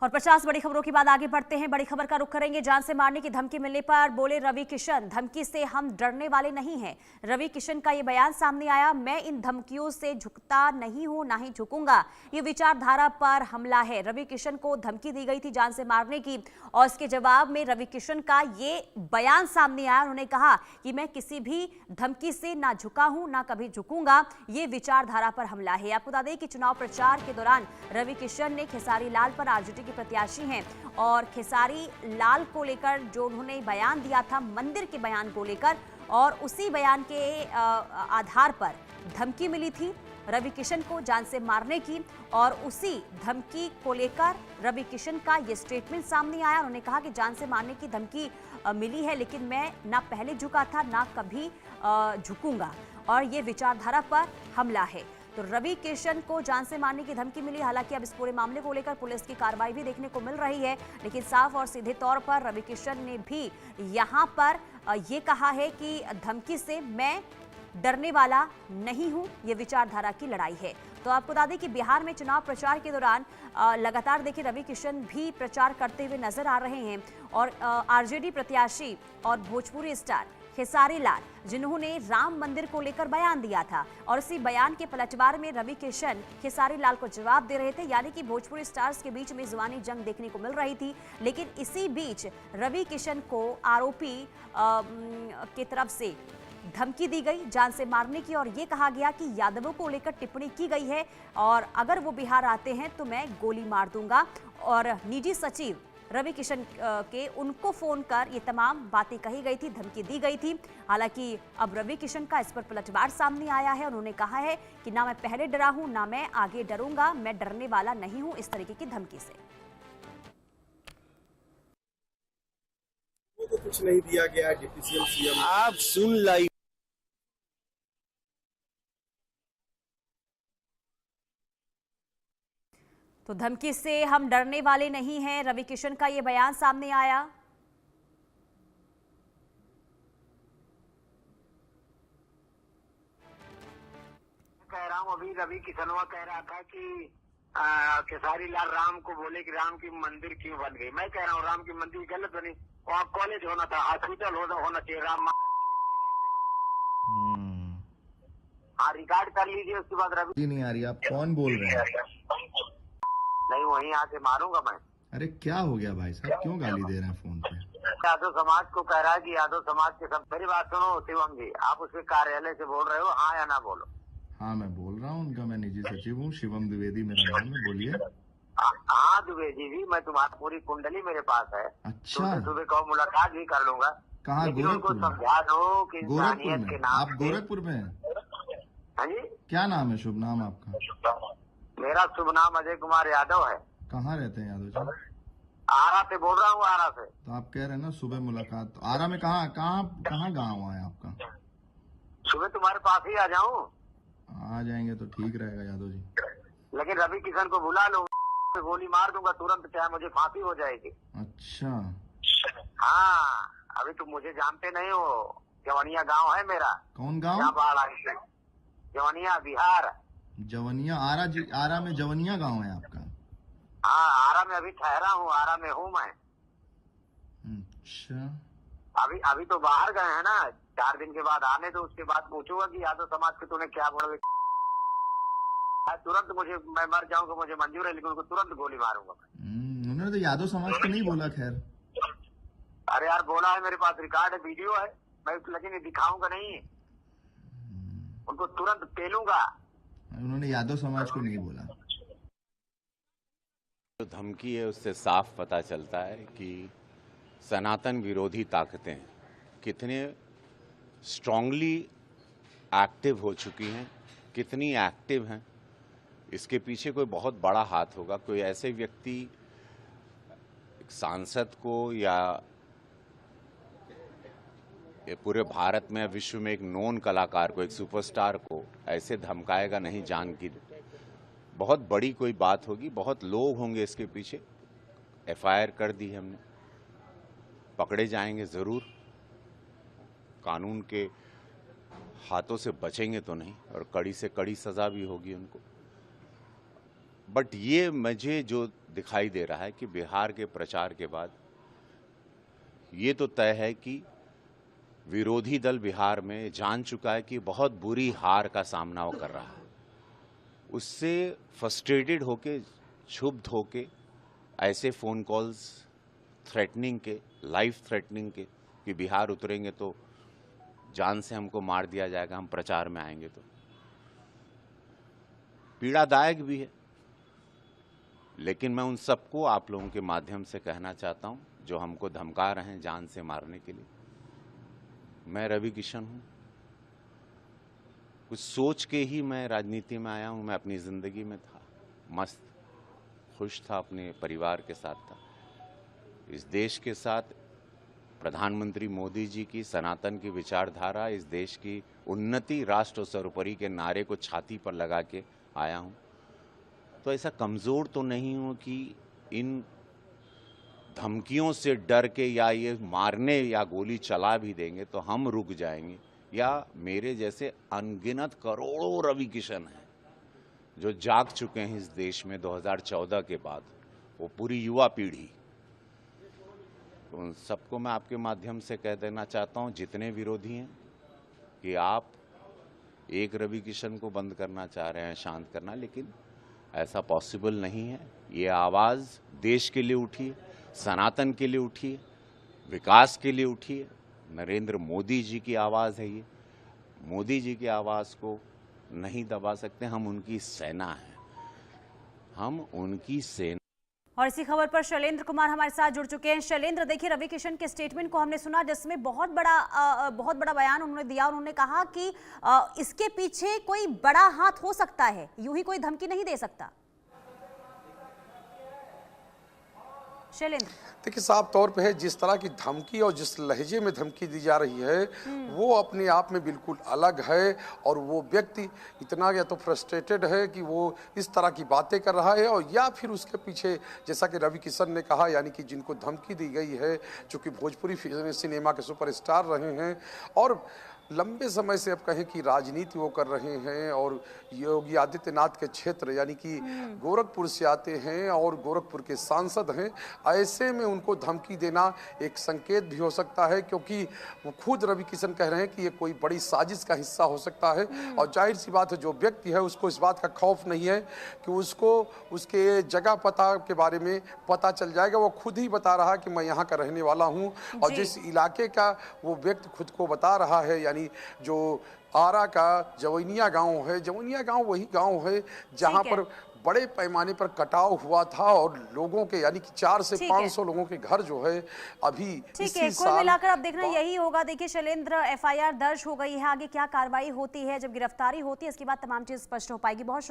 और 50 बड़ी खबरों के बाद आगे बढ़ते हैं। बड़ी खबर का रुख करेंगे। जान से मारने की धमकी मिलने पर बोले रवि किशन, धमकी से हम डरने वाले नहीं हैं। रवि किशन का ये बयान सामने आया। मैं इन धमकियों से झुकता नहीं हूं, ना ही झुकूंगा। ये विचारधारा पर हमला है। रवि किशन को धमकी दी गई थी जान से मारने की और इसके जवाब में रवि किशन का ये बयान सामने आया। उन्होंने कहा कि मैं किसी भी धमकी से ना झुका हूं, ना कभी झुकूंगा। ये विचारधारा पर हमला है। आपको बता दें कि चुनाव प्रचार के दौरान रवि किशन ने खेसारी लाल पर आरजेडी के प्रत्याशी हैं और खेसारी लाल को लेकर जो उन्होंने बयान दिया था मंदिर के बयान को लेकर, और उसी बयान के आधार पर धमकी मिली थी रवि किशन को जान से मारने की। और उसी धमकी को लेकर रवि किशन का ये स्टेटमेंट सामने आया। उन्होंने कहा कि जान से मारने की धमकी मिली है, लेकिन मैं ना पहले झुका था, ना कभी झुकूंगा, और ये विचारधारा पर हमला है। तो रवि किशन को जान से मारने की धमकी मिली। हालांकि अब इस पूरे मामले को लेकर पुलिस की कार्रवाई भी देखने को मिल रही है, लेकिन साफ और सीधे तौर पर रवि किशन ने भी यहां पर ये कहा है कि धमकी से मैं डरने वाला नहीं हूं, ये विचारधारा की लड़ाई है। तो आपको बता दें कि बिहार में चुनाव प्रचार के दौरान लगातार देखिए रवि किशन भी प्रचार करते हुए नजर आ रहे हैं और आरजेडी प्रत्याशी और भोजपुरी स्टार खेसारी लाल, जिन्होंने राम मंदिर को लेकर बयान दिया था, और इसी बयान के पलटवार में रवि किशन खेसारी लाल को जवाब दे रहे थे। यानी कि भोजपुरी स्टार्स के बीच में जुबानी जंग देखने को मिल रही थी। लेकिन इसी बीच रवि किशन को आरोपी की तरफ से धमकी दी गई जान से मारने की, और ये कहा गया कि यादवों को लेकर टिप्पणी की गई है और अगर वो बिहार आते हैं तो मैं गोली मार दूंगा। और निजी सचिव रवि किशन के उनको फोन कर ये तमाम बातें कही गई थी, धमकी दी गई थी। हालांकि अब रवि किशन का इस पर पलटवार सामने आया है। उन्होंने कहा है कि ना मैं पहले डरा हूं, ना मैं आगे डरूंगा, मैं डरने वाला नहीं हूं इस तरीके की धमकी से। तो कुछ नहीं दिया गया डिप्टी सीएम। आप सुन लाई। तो धमकी से हम डरने वाले नहीं हैं, रवि किशन का ये बयान सामने आया। कह रहा हूँ, अभी रवि किशनवा कह रहा था कि खेसारी लाल राम को बोले कि राम की मंदिर क्यों बन गई। मैं कह रहा हूँ राम की मंदिर गलत बनी, वहाँ कॉलेज होना था, हॉस्पिटल होना चाहिए। राम हाँ, रिकॉर्ड कर लीजिए। उसके बाद रवि नहीं आ रही, आप कौन बोल रहे हैं? नहीं, वहीं आके मारूंगा मैं। अरे क्या हो गया भाई साहब, क्यों गाली दे रहे हैं फोन पे? यादव समाज को कह रहा है कि यादव समाज के सब। मेरी बात सुनो शिवम जी, आप उसके कार्यालय से बोल रहे हो, हाँ या ना बोलो? हाँ मैं बोल रहा हूँ, उनका मैं निजी सचिव हूँ, शिवम द्विवेदी मेरा नाम है, बोलिए। हाँ द्विवेदी जी, मैं तुम्हारी पूरी कुंडली मेरे पास है। अच्छा, सुबह कहो मुलाकात भी कर लूंगा। कहाँ? उनको गोरखपुर समझा दो कि गोरखपुर में? के नाम आप गोरखपुर में हैं? हाँ जी। क्या नाम है, शुभ नाम आपका? मेरा शुभ नाम अजय कुमार यादव है। कहाँ रहते हैं यादव जी? आरा से बोल रहा हूँ, आरा से। तो आप कह रहे हैं ना सुबह मुलाकात, तो आरा में कहाँ कहाँ गाँव है आपका? सुबह तुम्हारे पास ही आ जाऊँ? आ जाएंगे तो ठीक रहेगा यादव जी। लेकिन रवि किशन को बुला लो, गोली मार दूंगा तुरंत, चाहे मुझे फांसी हो जाएगी। अच्छा, हाँ, अभी तुम मुझे जानते नहीं हो। जवनिया गांव है मेरा। कौन गाँव? यहाँ बाढ़ आई है। जवनिया, बिहार। जवनिया? आरा में जवनिया गाँव है आपका? हाँ, आरा में अभी ठहरा हूँ, आरा में हूँ मैं। अच्छा, अभी तो बाहर गए हैं ना, 4 दिन के बाद आने तो उसके बाद पूछूंगा कि यादव समाज के तूने क्या बोला। तुरंत मुझे, मैं मर जाऊंगा मुझे मंजूर है, लेकिन उनको तुरंत गोली मारूंगा। उन्होंने तो यादव समाज को नहीं बोला। खैर, अरे यार बोला है, मेरे पास रिकॉर्ड है, वीडियो है, मैं लेकिन दिखाऊंगा नहीं, उनको तुरंत पेलूंगा। उन्होंने यादव समाज को नहीं बोला। जो धमकी है उससे साफ पता चलता है कि सनातन विरोधी ताकतें कितने स्ट्रांगली एक्टिव हो चुकी हैं, कितनी एक्टिव हैं। इसके पीछे कोई बहुत बड़ा हाथ होगा। कोई ऐसे व्यक्ति एक सांसद को या पूरे भारत में विश्व में एक नोन कलाकार को, एक सुपरस्टार को ऐसे धमकाएगा नहीं, जान की बहुत बड़ी कोई बात होगी। बहुत लोग होंगे इसके पीछे। एफआईआर कर दी है हमने, पकड़े जाएंगे ज़रूर, कानून के हाथों से बचेंगे तो नहीं, और कड़ी से कड़ी सज़ा भी होगी उनको। बट ये मुझे जो दिखाई दे रहा है कि बिहार के प्रचार के बाद ये तो तय है कि विरोधी दल बिहार में जान चुका है कि बहुत बुरी हार का सामना वो कर रहा है। उससे फ्रस्ट्रेटेड होके, क्षुब्ध होके ऐसे फ़ोन कॉल्स थ्रेटनिंग के, लाइफ थ्रेटनिंग के कि बिहार उतरेंगे तो जान से हमको मार दिया जाएगा, हम प्रचार में आएंगे तो पीड़ादायक भी है। लेकिन मैं उन सबको आप लोगों के माध्यम से कहना चाहता हूं जो हमको धमका रहे हैं जान से मारने के लिए, मैं रवि किशन हूं। कुछ सोच के ही मैं राजनीति में आया हूं। मैं अपनी ज़िंदगी में था, मस्त खुश था, अपने परिवार के साथ था। इस देश के साथ प्रधानमंत्री मोदी जी की सनातन की विचारधारा, इस देश की उन्नति, राष्ट्र सर्वोपरि के नारे को छाती पर लगा के आया हूं। तो ऐसा कमज़ोर तो नहीं हूं कि इन धमकियों से डर के या ये मारने या गोली चला भी देंगे तो हम रुक जाएंगे, या मेरे जैसे अनगिनत करोड़ों रवि किशन हैं जो जाग चुके हैं इस देश में 2014 के बाद, वो पूरी युवा पीढ़ी। तो उन सबको मैं आपके माध्यम से कह देना चाहता हूं, जितने विरोधी हैं, कि आप एक रवि किशन को बंद करना चाह रहे हैं, शांत करना, लेकिन ऐसा पॉसिबल नहीं है। ये आवाज़ देश के लिए उठी है, सनातन के लिए उठी है, विकास के लिए उठी है। नरेंद्र मोदी जी की आवाज़ है ये। मोदी जी की आवाज़ को नहीं दबा सकते। हम उनकी सेना हैं, हम उनकी सेना। और इसी खबर पर शैलेंद्र कुमार हमारे साथ जुड़ चुके हैं। शैलेंद्र, देखिए रवि किशन के स्टेटमेंट को हमने सुना जिसमें बहुत बड़ा बयान उन्होंने दिया। उन्होंने कहा कि इसके पीछे कोई बड़ा हाथ हो सकता है, यूं ही कोई धमकी नहीं दे सकता। शैलेंद्र, देखिए, साफ तौर पे है जिस तरह की धमकी और जिस लहजे में धमकी दी जा रही है वो अपने आप में बिल्कुल अलग है। और वो व्यक्ति इतना या तो फ्रस्ट्रेटेड है कि वो इस तरह की बातें कर रहा है, और या फिर उसके पीछे जैसा कि रवि किशन ने कहा, यानी कि जिनको धमकी दी गई है, चूँकि भोजपुरी सिनेमा के सुपरस्टार रहे हैं और लंबे समय से अब कहें कि राजनीति वो कर रहे हैं, और योगी आदित्यनाथ के क्षेत्र यानी कि गोरखपुर से आते हैं और गोरखपुर के सांसद हैं, ऐसे में उनको धमकी देना एक संकेत भी हो सकता है, क्योंकि वो खुद रवि किशन कह रहे हैं कि ये कोई बड़ी साजिश का हिस्सा हो सकता है। और जाहिर सी बात है, जो व्यक्ति है उसको इस बात का खौफ नहीं है कि उसको उसके जगह पता के बारे में पता चल जाएगा। वो खुद ही बता रहा है कि मैं यहाँ का रहने वाला हूँ, और जिस इलाके का वो व्यक्ति खुद को बता रहा है, यानी जो आरा का जवैनिया गांव है, जवैनिया गांव वही गांव है जहां पर बड़े पैमाने पर कटाव हुआ था, और लोगों के यानी कि 400 से 500 लोगों के घर जो है अभी इसी साल। कुल मिलाकर अब देखना यही होगा। देखिए शैलेंद्र, एफआईआर दर्ज हो गई है, आगे क्या कार्रवाई होती है, जब गिरफ्तारी होती है इसके बाद तमाम चीज स्पष्ट हो पाएगी। बहुत